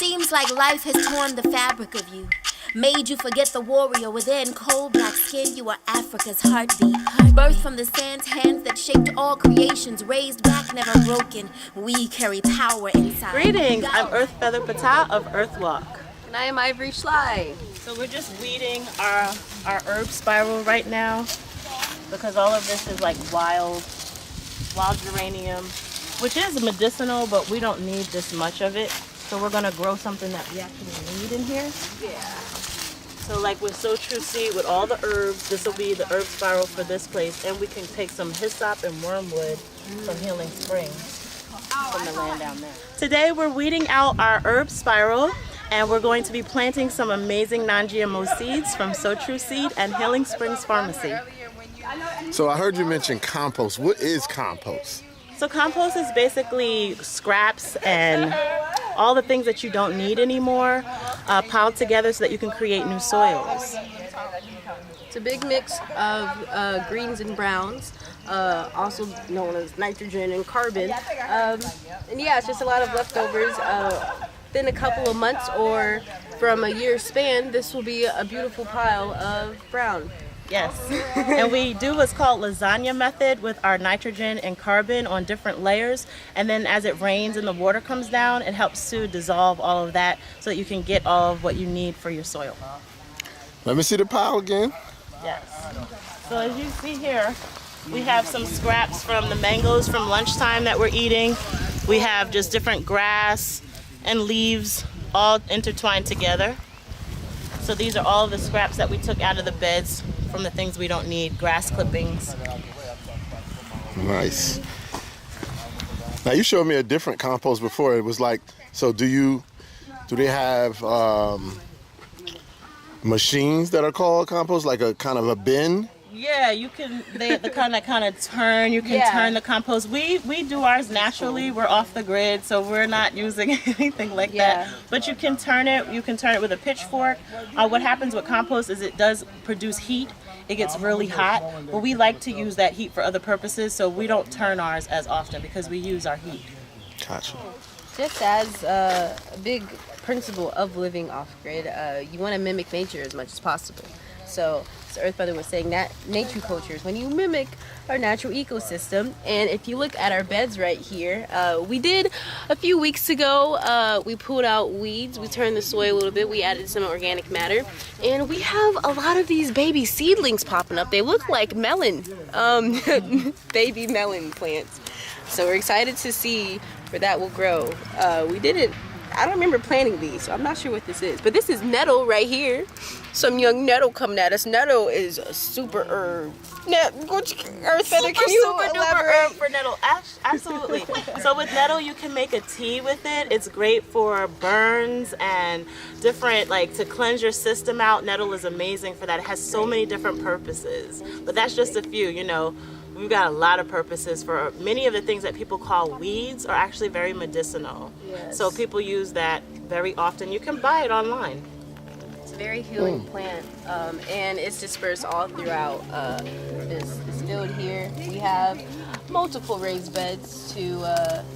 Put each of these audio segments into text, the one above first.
Seems like life has torn the fabric of you, made you forget the warrior within. Cold black skin, you are Africa's heartbeat. Birthed from the sand's hands that shaped all creations, raised back, never broken. We carry power inside. Greetings, I'm Earth Feather Patah of Earthwalk. And I am Ivory Schley. So we're just weeding our herb spiral right now because all of this is like wild geranium, which is medicinal, but we don't need this much of it. So we're gonna grow something that we actually need in here. Yeah. So like with So True Seed, with all the herbs, this will be the herb spiral for this place. And we can take some hyssop and wormwood from Healing Springs from the land down there. Today we're weeding out our herb spiral, and we're going to be planting some amazing non-GMO seeds from So True Seed and Healing Springs Pharmacy. So I heard you mention compost. What is compost? So compost is basically scraps and all the things that you don't need anymore piled together so that you can create new soils. It's a big mix of greens and browns, also known as nitrogen and carbon. And yeah, it's just a lot of leftovers. Within a couple of months or from a year span, this will be a beautiful pile of brown. Yes, and we do what's called lasagna method with our nitrogen and carbon on different layers, and then as it rains and the water comes down, it helps to dissolve all of that so that you can get all of what you need for your soil. Let me see the pile again. Yes. So as you see here, we have some scraps from the mangoes from lunchtime that we're eating. We have just different grass and leaves all intertwined together. So these are all the scraps that we took out of the beds from the things we don't need, grass clippings. Nice. Now you showed me a different compost before. It was like, so do they have machines that are called compost, like a kind of a bin? Yeah, you can, the kind of turn, you can turn the compost. We do ours naturally. We're off the grid, so we're not using anything like that. But you can turn it with a pitchfork. What happens with compost is it does produce heat. It gets really hot, but we like to use that heat for other purposes, so we don't turn ours as often because we use our heat. Gotcha. Just as a big principle of living off-grid, you want to mimic nature as much as possible. So Earth Feather was saying that nature culture is when you mimic our natural ecosystem. And if you look at our beds right here, we did a few weeks ago, we pulled out weeds, we turned the soil a little bit, we added some organic matter, and we have a lot of these baby seedlings popping up. They look like melon, baby melon plants. So we're excited to see where that will grow. I don't remember planting these, so I'm not sure what this is. But this is nettle right here. Some young nettle coming at us. Nettle is a super herb. Earth Feather, can you elaborate? Herb for nettle, absolutely. So with nettle, you can make a tea with it. It's great for burns and different, like to cleanse your system out. Nettle is amazing for that. It has so many different purposes, but that's just a few, you know. We've got a lot of purposes for many of the things that people call weeds are actually very medicinal. Yes. So people use that very often. You can buy it online. It's a very healing plant, and it's dispersed all throughout this field here. We have multiple raised beds to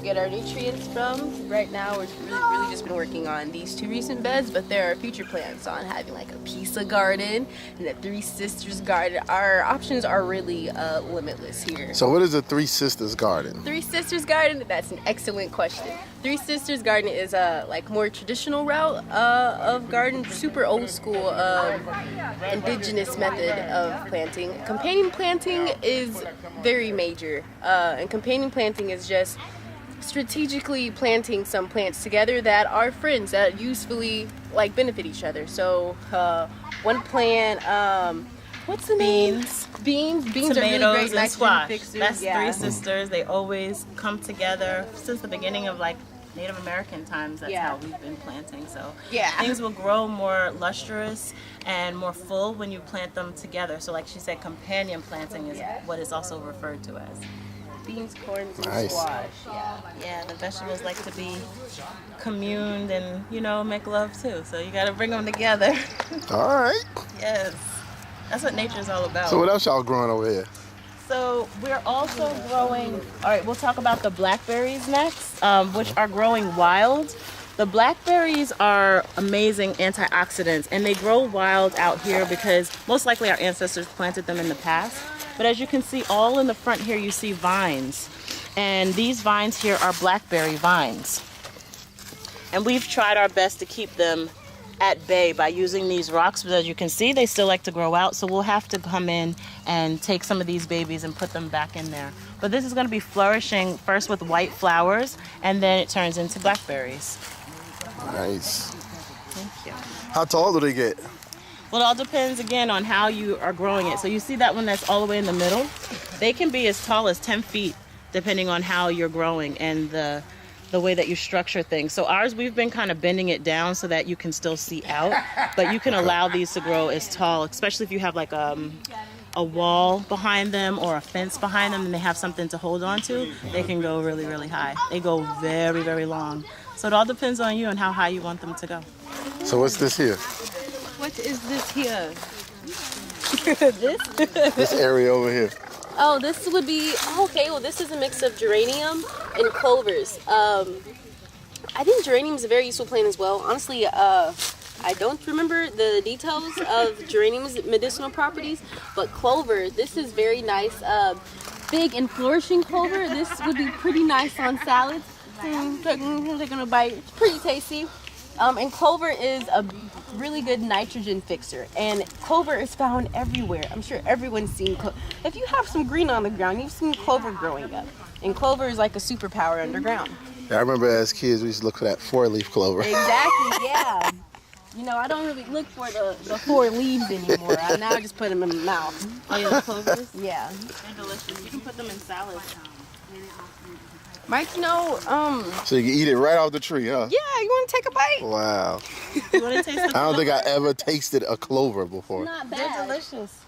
get our nutrients from. Right now we're really just been working on these two recent beds, but there are future plans on having like a pizza garden and a Three Sisters garden. Our options are really limitless here. So what is a Three Sisters garden? Three Sisters garden, that's an excellent question. Three Sisters garden is a like more traditional route of garden, super old school indigenous method of planting. Companion planting is very major. And companion planting is just strategically planting some plants together that are friends that usefully like benefit each other. So one plant, what's the name? Beans Tomatoes are really great and squash. fixers. That's Three Sisters. They always come together since the beginning of like Native American times. That's how we've been planting. So things will grow more lustrous and more full when you plant them together. So like she said, companion planting is what is also referred to as. Beans, corns, and squash. Yeah, the vegetables like to be communed and, you know, make love too. So you got to bring them together. All right. Yes. That's what nature's all about. So what else y'all growing over here? So we're also growing, all right, we'll talk about the blackberries next, which are growing wild. The blackberries are amazing antioxidants, and they grow wild out here because most likely our ancestors planted them in the past. But as you can see, all in the front here, you see vines. And these vines here are blackberry vines. And we've tried our best to keep them at bay by using these rocks, but as you can see, they still like to grow out, so we'll have to come in and take some of these babies and put them back in there. But this is going to be flourishing first with white flowers, and then it turns into blackberries. Nice. Thank you. How tall do they get? Well, it all depends again on how you are growing it. So you see that one that's all the way in the middle? They can be as tall as 10 feet depending on how you're growing and the way that you structure things. So ours, we've been kind of bending it down so that you can still see out, but you can allow these to grow as tall, especially if you have like a wall behind them or a fence behind them and they have something to hold on to. They can go really, really high. They go very, very long. So it all depends on you and how high you want them to go. So what's this here? What is this here? This area over here. Oh, this would be, okay, well this is a mix of geranium and clovers. I think geranium is a very useful plant as well. Honestly, I don't remember the details of geranium's medicinal properties, but clover, this is very nice. Big and flourishing clover, this would be pretty nice on salads. They're gonna bite, it's pretty tasty. And clover is a really good nitrogen fixer, and clover is found everywhere. I'm sure everyone's seen clover. If you have some green on the ground, you've seen clover growing up, and clover is like a superpower underground. Yeah, I remember as kids we used to look for that 4-leaf clover. Exactly, yeah. You know, I don't really look for the 4 leaves anymore. Now I just put them in my mouth. Oh, yeah, the clovers? Yeah. They're delicious. You can put them in salads. Mike, you know, So you can eat it right off the tree, huh? yeah, you want to take a bite? Wow. You want to taste the I don't think I ever tasted a clover before. Not They're bad. delicious.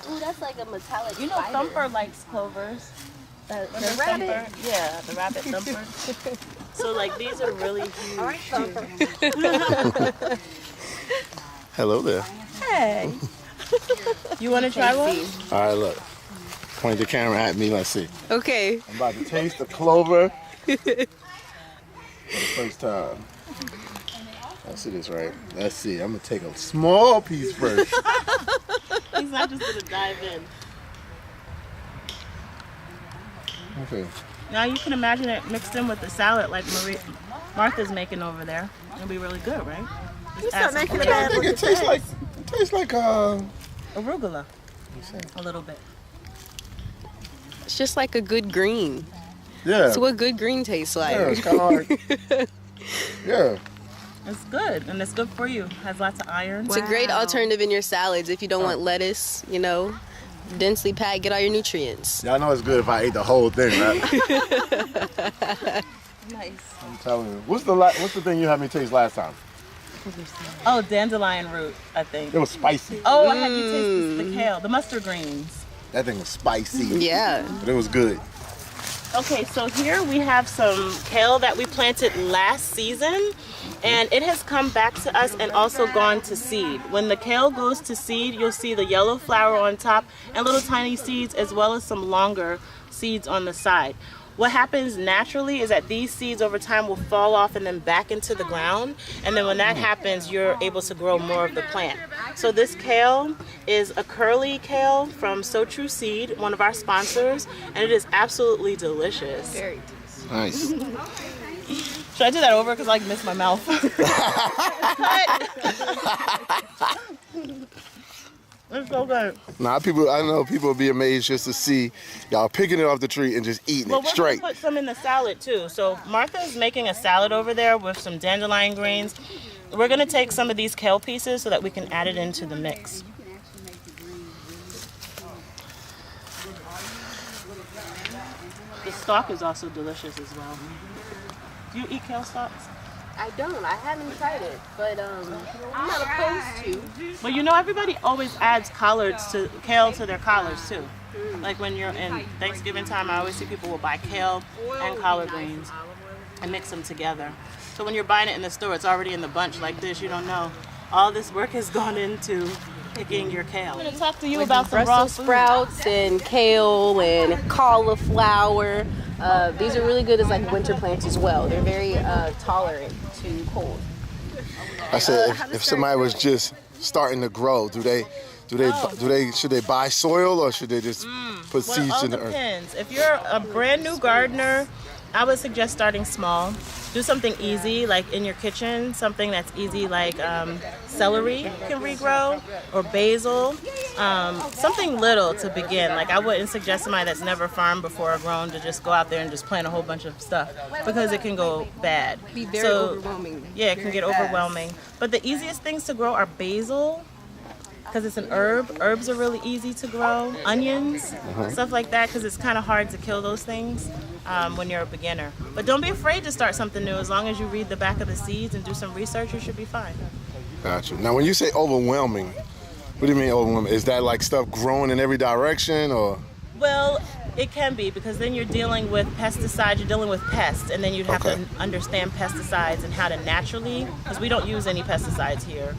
Ooh, that's like a metallic You know, fiber. Thumper likes clovers. The rabbit? Thumper. Yeah, the rabbit Thumper. So, like, these are really huge. All right, Thumper. Hello there. Hey. You want to try one? All right, look. Point the camera at me. Let's see. Okay. I'm about to taste the clover for the first time. Let's see this right. Let's see. I'm gonna take a small piece first. He's not just going to dive in. Okay. Now you can imagine it mixed in with the salad like Martha's making over there. It'll be really good, right? Just add some I think it tastes like arugula. A little bit. It's just like a good green. Yeah. It's what good green tastes like. Yeah, it's kind of like. Yeah. It's good, and it's good for you. Has lots of iron. It's a great alternative in your salads if you don't want lettuce, you know, densely packed, get all your nutrients. Y'all know it's good if I ate the whole thing, right? Nice. I'm telling you. What's the thing you had me taste last time? Oh, dandelion root, I think. It was spicy. Oh, I had you taste the kale, the mustard greens. That thing was spicy. Yeah. But it was good. Okay, so here we have some kale that we planted last season, and it has come back to us and also gone to seed. When the kale goes to seed, you'll see the yellow flower on top and little tiny seeds, as well as some longer seeds on the side. What happens naturally is that these seeds over time will fall off and then back into the ground, and then when that happens, you're able to grow more of the plant. So this kale is a curly kale from So True Seed, one of our sponsors, and it is absolutely delicious. Very Nice. Should I do that over because I missed my mouth? It's so good. Nah, I know people will be amazed just to see y'all picking it off the tree and just eating Well, it we're straight. gonna put some in the salad too. So Martha's making a salad over there with some dandelion greens. We're gonna take some of these kale pieces so that we can add it into the mix. The stalk is also delicious as well. Do you eat kale stalks? I don't. I haven't tried it, but I'm not opposed to. Well, you know, everybody always adds kale to their collards too. Like when you're in Thanksgiving time, I always see people will buy kale and collard greens and mix them together. So when you're buying it in the store, it's already in the bunch like this. You don't know. All this work has gone into picking your kale. I'm going to talk to you about some raw Brussels food. sprouts and kale and cauliflower. These are really good as like winter plants as well. They're very tolerant to cold. I said, if somebody was just starting to grow, should they buy soil or should they just put seeds in the earth? It all depends. If you're a brand new gardener, I would suggest starting small. Do something easy, like in your kitchen, something that's easy, like celery can regrow, or basil. Something little to begin. Like I wouldn't suggest somebody that's never farmed before or grown to just go out there and just plant a whole bunch of stuff, because it can go bad. Be very overwhelming. Yeah, it can get overwhelming. But the easiest things to grow are basil, because it's an herb. Herbs are really easy to grow. Onions, stuff like that, because it's kind of hard to kill those things when you're a beginner. But don't be afraid to start something new. As long as you read the back of the seeds and do some research, you should be fine. Gotcha. Now, when you say overwhelming, what do you mean overwhelming? Is that like stuff growing in every direction, or? Well, it can be, because then you're dealing with pesticides, you're dealing with pests, and then you'd have to understand pesticides and how to naturally, because we don't use any pesticides here.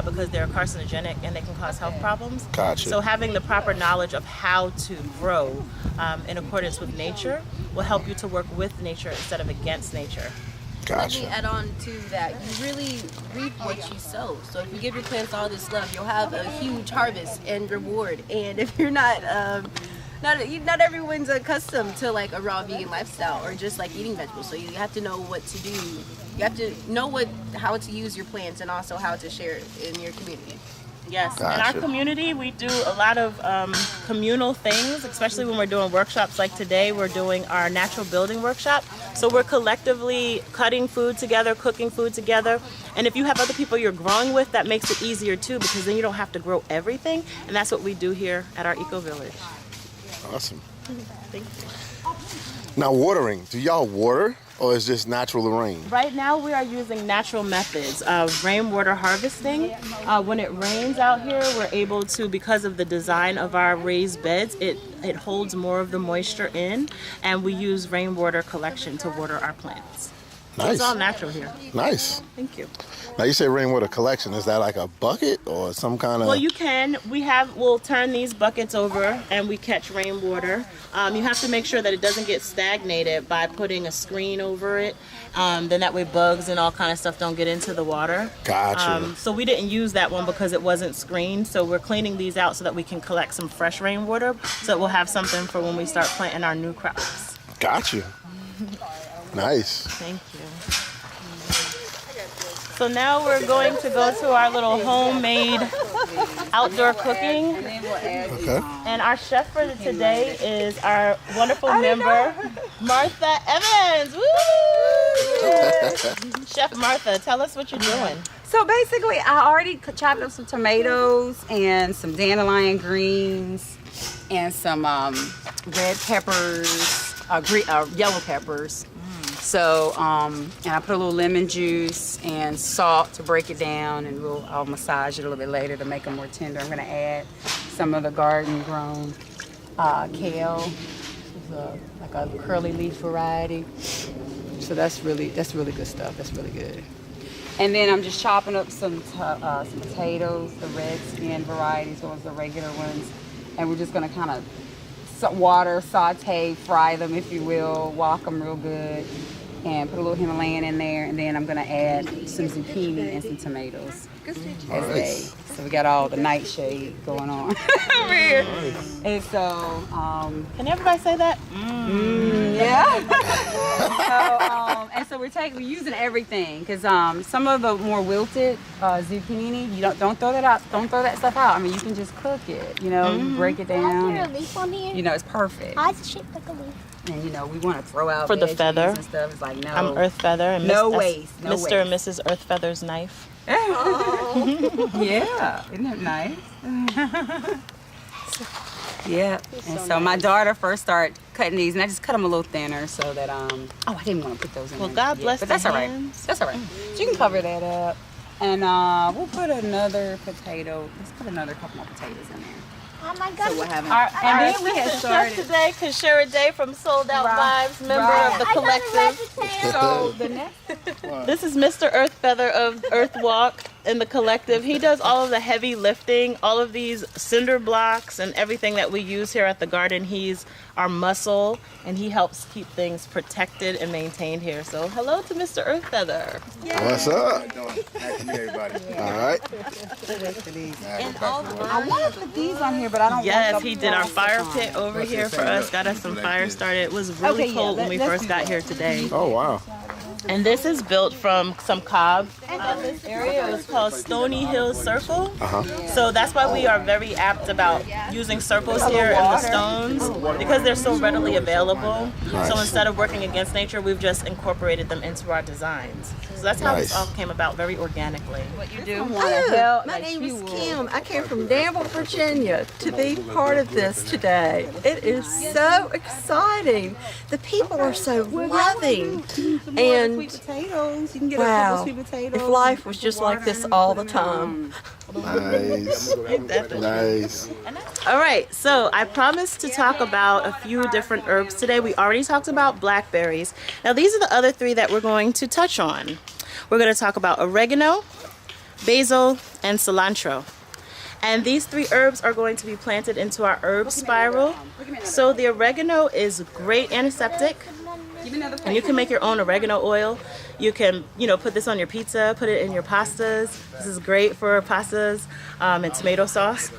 Because they're carcinogenic and they can cause health problems. Gotcha. So having the proper knowledge of how to grow in accordance with nature will help you to work with nature instead of against nature. Gotcha. Let me add on to that. You really reap what you sow. So if you give your plants all this love, you'll have a huge harvest and reward. And if you're not everyone's accustomed to like a raw vegan lifestyle or just like eating vegetables. So you have to know what to do. You have to know how to use your plants and also how to share it in your community. Yes, Gotcha. In our community, we do a lot of communal things, especially when we're doing workshops like today. We're doing our natural building workshop. So we're collectively cutting food together, cooking food together. And if you have other people you're growing with, that makes it easier too, because then you don't have to grow everything. And that's what we do here at our Eco Village. Awesome. Thank you. Now, watering. Do y'all water, or is just natural rain? Right now we are using natural methods of rainwater harvesting. When it rains out here, we're able to, because of the design of our raised beds, it holds more of the moisture in, and we use rainwater collection to water our plants. So Nice. it's all natural here. Nice. Thank you. Now, you say rainwater collection. Is that like a bucket or some kind of? Well, you can. We'll turn these buckets over and we catch rainwater. You have to make sure that it doesn't get stagnated by putting a screen over it. Then that way bugs and all kind of stuff don't get into the water. Gotcha. So we didn't use that one because it wasn't screened. So we're cleaning these out so that we can collect some fresh rainwater, so that we'll have something for when we start planting our new crops. Gotcha. Nice. Thank you. So now we're going to go to our little homemade outdoor cooking. Okay. And our chef for today is our wonderful member, Martha Evans. Woo! Chef Martha, tell us what you're doing. So basically, I already chopped up some tomatoes and some dandelion greens and some red peppers, yellow peppers. So, and I put a little lemon juice and salt to break it down, and I'll massage it a little bit later to make them more tender. I'm gonna add some of the garden-grown kale, like a curly leaf variety. So that's really good stuff. That's really good. And then I'm just chopping up some potatoes, the red skin varieties, or the regular ones, and we're just gonna kind of water, saute, fry them, if you will, wok them real good, and put a little Himalayan in there, and then I'm gonna add some zucchini and some tomatoes. Nice. So we got all the nightshade going on over here. And so, Can everybody say that? yeah. So we're using everything, because some of the more wilted zucchini, you don't throw that out. Don't throw that stuff out. I mean, you can just cook it. You know, you break it down. Is there a leaf on here? You know, it's perfect. Why is it shaped like a leaf? And you know, we want to throw out For the veggies feather. and stuff. It's like, no. I'm Earth Feather and No Mr. waste, no Mr. and Mrs. Earth Feather's knife. Yeah, isn't that nice? Yeah, and so my daughter first started cutting these, and I just cut them a little thinner so that I didn't want to put those in. Well, there God yet, bless but the that's all right. hands. That's all right. So you can cover that up, and we'll put another potato. Let's put another couple more potatoes in there. Oh my God. So we'll have And then we had started. chef today, Kashira Day from Sold Out Right. Vibes, member Right. of the I got a collective. rabbit tail. So the next This is Mr. Earth Feather of Earth Walk. in the collective. He does all of the heavy lifting, all of these cinder blocks and everything that we use here at the garden. He's our muscle, and he helps keep things protected and maintained here. So hello to Mr. Earth Feather. What's up? Everybody. All right. I want to put these on here, but I don't. Yes, he did our fire pit over here for us. Got us some fire started. It was really cold when we first got here today. Oh, wow. And this is built from some cob. This area is called Stony Hill Circle. So that's why we are very apt about using circles here in the stones, because they're so readily available. Nice. So instead of working against nature, we've just incorporated them into our designs. So that's how this all came about, very organically. What you do? Oh, my name is Kim. I came from Danville, Virginia to be part of this today. It is so exciting. The people are so loving. And Sweet potatoes. You can get a wow, couple sweet potatoes. if life was just like this all the time. Nice. Nice. All right, so I promised to talk about a few different herbs today. We already talked about blackberries. Now these are the other three that we're going to touch on. We're going to talk about oregano, basil, and cilantro. And these three herbs are going to be planted into our herb spiral. So the oregano is great antiseptic. And you can make your own oregano oil. You can, put this on your pizza, put it in your pastas. This is great for pastas and tomato sauce.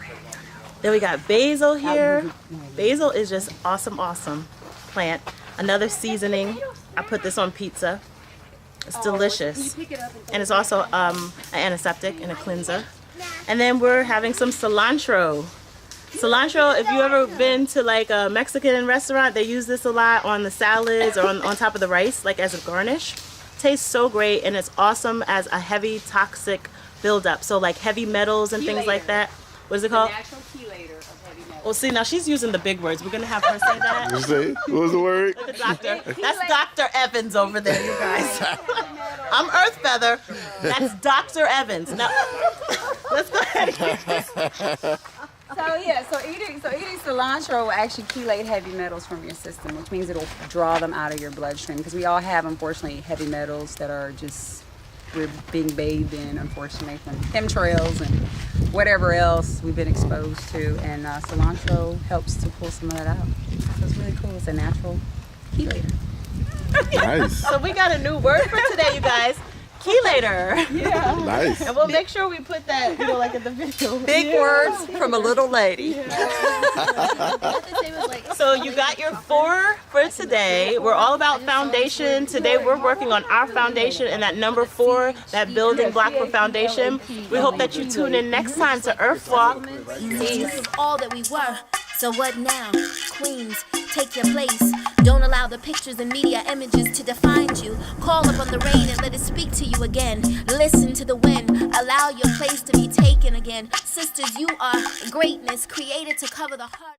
Then we got basil here. Basil is just awesome plant. Another seasoning. I put this on pizza. It's delicious. And it's also an antiseptic and a cleanser. And then we're having some cilantro. Cilantro, if you ever been to like a Mexican restaurant, they use this a lot on the salads or on top of the rice, like as a garnish. Tastes so great, and it's awesome as a heavy toxic buildup. So like heavy metals and things like that. What is it called? Natural chelator of heavy metals. Well, see, now she's using the big words. We're going to have her say that. You say, what was the word? The doctor. That's Dr. Evans over there, you guys. I'm Earth Feather. That's Dr. Evans. Now, let's go ahead. So eating cilantro will actually chelate heavy metals from your system, which means it'll draw them out of your bloodstream, because we all have, unfortunately, heavy metals that are just, we're being bathed in, unfortunately, from chemtrails and whatever else we've been exposed to, and cilantro helps to pull some of that out. So it's really cool. It's a natural chelator. Nice. So we got a new word for today, you guys. Chelator. Yeah. Nice. And we'll make sure we put that, like in the video. Big words from a little lady. So you got your 4 for today. We're all about foundation. Today we're working on our foundation, and that number 4, that building block for foundation. We hope that you tune in next time to Earth Walk. This is all that we were. So what now? Queens, take your place. Don't allow the pictures and media images to define you. Call upon the rain and let it speak to you again. Listen to the wind. Allow your place to be taken again. Sisters, you are greatness created to cover the heart.